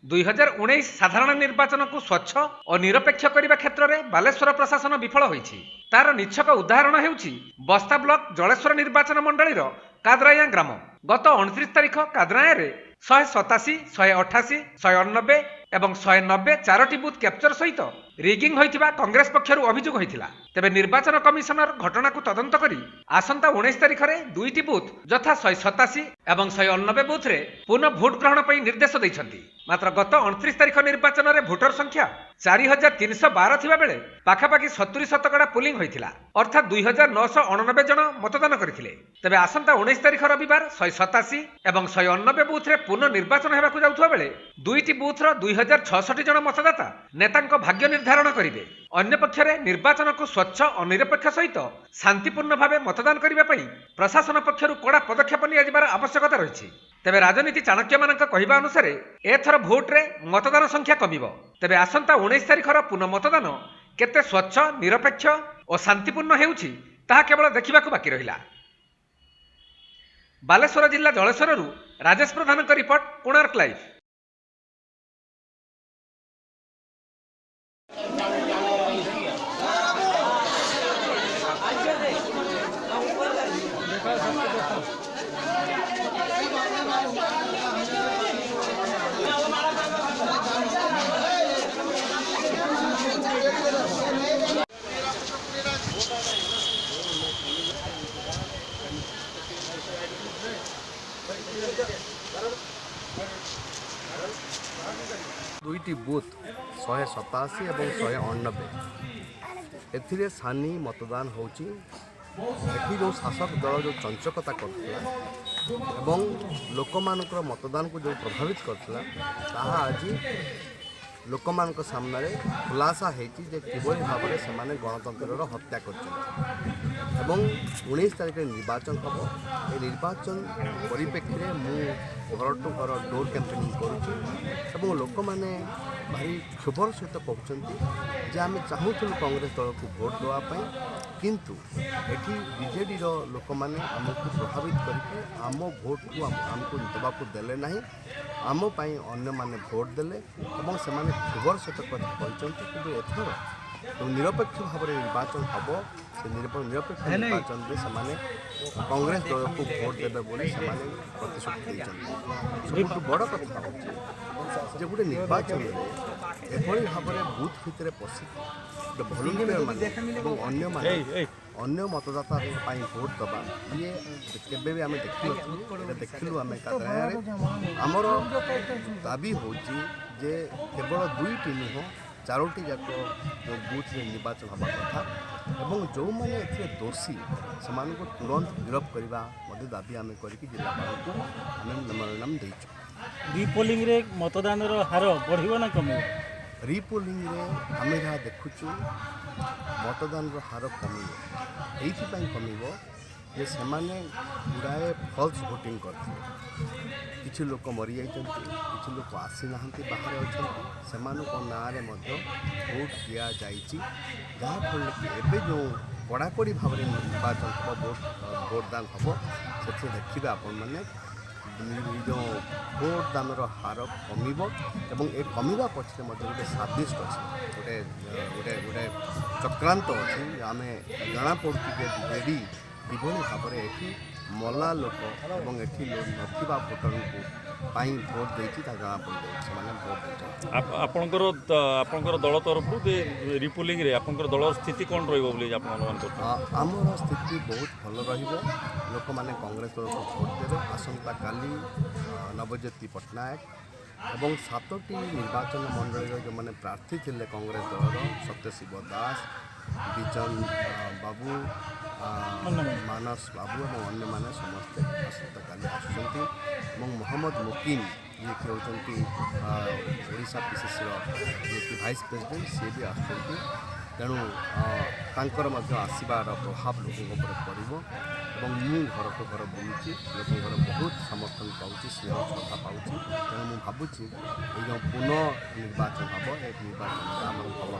2019 ସାଧାରଣ ନିର୍ବାଚନକୁ ସ୍ୱଚ୍ଛ ଓ ନିରପେକ୍ଷ କରିବା କ୍ଷେତ୍ରରେ ବାଲେଶ୍ୱର ପ୍ରଶାସନ ବିଫଳ ହୋଇଛି। ତାର ନିଚ୍ଛକ ଉଦାହରଣ ହେଉଛି ବସ୍ତା ବ୍ଲକ ଜଳେଶ୍ୱର ନିର୍ବାଚନ ମଣ୍ଡଳୀର କାଦରାୟା ଗ୍ରାମ। ଗତ 29 ତାରିଖ କାଦରାୟାରେ 187, 188, 189 ଏବଂ 190 ଚାରୋଟି ବୁଥ କ୍ୟାପଚର ସହିତ ରିଗିଂ ହୋଇଥିବା କଂଗ୍ରେସ ପକ୍ଷରୁ ଅଭିଯୋଗ ହୋଇଥିଲା। ତେବେ ନିର୍ବାଚନ କମିଶନର ଘଟଣାକୁ ତଦନ୍ତ କରି ଆସନ୍ତା 19 ତାରିଖରେ ଦୁଇଟି ବୁଥ ଯଥା 187 ଏବଂ 189 ବୁଥରେ ପୁନଃ ଭୋଟ ଗ୍ରହଣ ପାଇଁ ନିର୍ଦ୍ଦେଶ ଦେଇଛନ୍ତି। ମାତ୍ର ଗତ 29 ତାରିଖ ନିର୍ବାଚନରେ ଭୋଟର ସଂଖ୍ୟା 4312 ଥିବା ବେଳେ ପାଖାପାଖି 70% ପୋଲିଂ ହୋଇଥିଲା, ଅର୍ଥାତ୍ 2989 ଜଣ ମତଦାନ କରିଥିଲେ। ତେବେ ଆସନ୍ତା 19 ତାରିଖ ରବିବାର 187 ଏବଂ 189 ବୁଥରେ ପୁନଃ ନିର୍ବାଚନ ହେବାକୁ ଯାଉଥିବା ବେଳେ ଦୁଇଟି ବୁଥର 2066 ଜଣ ମତଦାତା ନେତାଙ୍କ ଭାଗ୍ୟ ନିର୍ଦ୍ଧାରଣ କରିବେ। ଅନ୍ୟପକ୍ଷରେ ନିର୍ବାଚନକୁ ସ୍ୱଚ୍ଛ ଓ ନିରପେକ୍ଷ ସହିତ ଶାନ୍ତିପୂର୍ଣ୍ଣ ଭାବେ ମତଦାନ କରିବା ପାଇଁ ପ୍ରଶାସନ ପକ୍ଷରୁ କଡ଼ା ପଦକ୍ଷେପ ନିଆଯିବାର ଆବଶ୍ୟକତା ରହିଛି। ତେବେ ରାଜନୀତି ଚାଣକ୍ୟମାନଙ୍କ କହିବା ଅନୁସାରେ ଏଥର ଭୋଟରେ ମତଦାନ ସଂଖ୍ୟା କମିବ। ତେବେ ଆସନ୍ତା 19 ତାରିଖର ପୁନଃ ମତଦାନ କେତେ ସ୍ୱଚ୍ଛ, ନିରପେକ୍ଷ ଓ ଶାନ୍ତିପୂର୍ଣ୍ଣ ହେଉଛି ତାହା କେବଳ ଦେଖିବାକୁ ବାକି ରହିଲା। ବାଲେଶ୍ୱର ଜିଲ୍ଲା ଜଳେଶ୍ୱରରୁ ରାଜେଶ ପ୍ରଧାନଙ୍କ ରିପୋର୍ଟ, କୋଣାର୍କ ଲାଇଭ୍। दुईटी बुथ 187 और 189 एथिरे सानी मतदान होची। एठी जो शासक दल जो चंचकता करथिला एवं लोकमानकर मतदान को जो प्रभावित करथिला ताहा आज लोकमानक सामने खुलासा होती जे किभली भाव में से गणतंत्र हत्या कर 19 तारिख निर्वाचन हम। ये निर्वाचन परिप्रेक्षी में घर टू घर डोर कैंपेनिंग करुँ लोक मैंने भारी क्षोभर सहित कहते जे आम चाहूलु कांग्रेस दल को भोट देवाई, किंतु एटी बीजेडी लोक मैंने आमको प्रभावित करके आम भोट को आमको देवाक देले ना, आम अन्य माने भोट देले और से क्षोभर सहित कहते कि एथर जो निरपेक्ष भाव में निर्वाचन हम से निरपेक्ष निर्वाचन में से कांग्रेस दल को भोट देवे बोली प्रतिश्रुति सब बड़ कथा जे गोटे निर्वाचन में एभली भाव में बूथ भितर पशिक भलंटियर अन्य मतदाता भोट दबा ये केबे भी आम देखलु आम कादरायारे आमर दाबी होची जे केवल दुईटी नुह चारोटी जाक जो बूथ में निर्वाचन हवा कथा और जो मैंने दोषी से तुरंत गिरफ करने दाबी आम करके जिलापाल को आम मेमोरांडम देचु। रिपोलिंग रे मतदान हार बढ़िबो ना कमिबो? रिपोलिंग रे आम जहाँ देखुचु मतदान हार कमिबो। एइथिपाई कमिबो जे सेमाने गुड़ाए फल्स भोटिंग करथिले, किछि लोक मरी जाइछन्ति, किछि लोक आसी नाहंति, बाहर अछन्ति, सेमानक नारे मध्य भोट दिया जाइछि। जहाँ फल कि एबे जो कड़ाकड़ी भाव में निर्वाचन हम भोटदान हम से देखिए आपण मैंने जो भोटदान हार कमिब और ये कमिवा पछरे गोटे सादिष्ट अच्छे गोटे गोटे गोटे चक्रांत अच्छी आम जना पड़ू जे बीजेडी किभली भाव में ये मला लोक और ये नथिबा भोटर को भोट देती जना पड़े भोट आपणकर दल तरफ रिपोलिंग रे आपणकर दल स्थिति कौन रहिबो बोली आमर स्थिति बहुत भल रहिबो। लोक माने कांग्रेस दल को भोट देवे। आसंता काली नवज्योति पट्टनायक और 7टी निर्वाचन मंडल जो मैंने प्रार्थी थे कांग्रेस दल सत्यशिव दास, विजन बाबू, मानस बाबू और अन्य माने समस्ते आसंता काली आसुचंती और मोहम्मद मुकिन ये कि होती ओडिशा पीसीसी कि भाइस प्रेसिडेंट सी भी आसुचंती। तेणु तांकर मध्य आसबार प्रभाव लोकों पर पड़ो और मु घर को घर बुलूची लोक बहुत समर्थन पाऊँगी, स्नेह श्रद्धा पाऊँगी। तेणु मुझे भावुँ ये जो पुनः निर्वाचन हम एक निर्वाचन आम भल